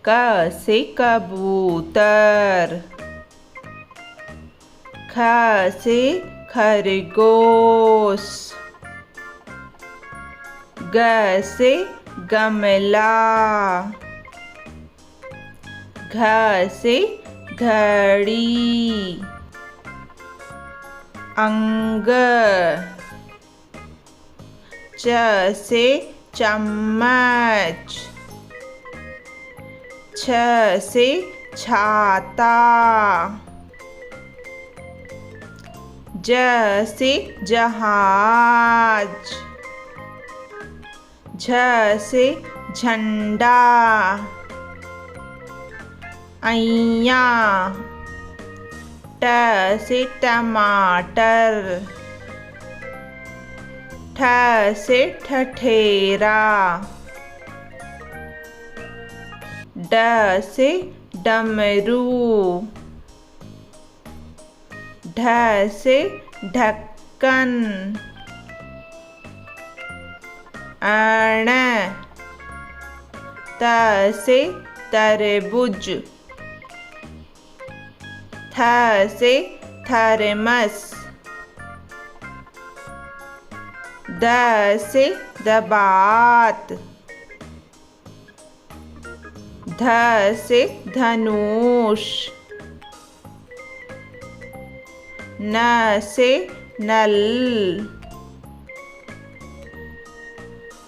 क से कबूतर, ख से खरगोश, ग से गमला, घ से घड़ी, अंग, च से चम्मच, छ से छाता, ज से जहाज, झ से झंडा, अय्या, ट से टमाटर, ठ से ठठेरा, ड से डमरू, ढ से ढक्कन, अण, त से तरबूज, थ से थर्मस, द से दबात, ध से धनुष, न से नल,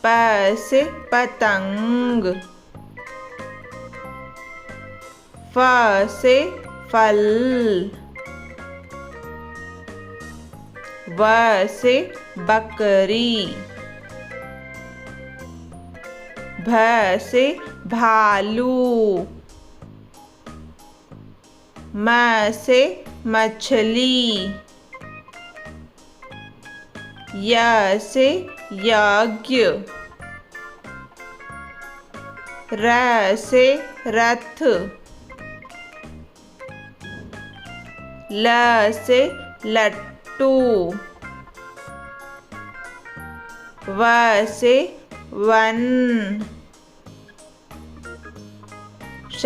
प से पतंग, फ से फल, व से बकरी, भ से भालू, म से मछली, य से यज्ञ, र से रथ, ल से लट्टू, व से वन, श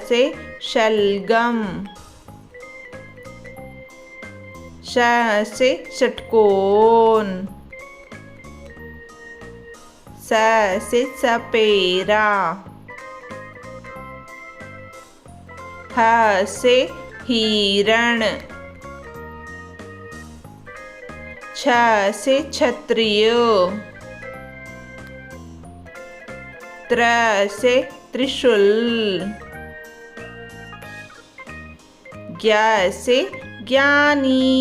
से शलगम, श से षटकोण, स से सपेरा, ह से हिरण, छ से क्षत्रिय, त्र से त्रिशूल, ज्ञ से ज्ञानी।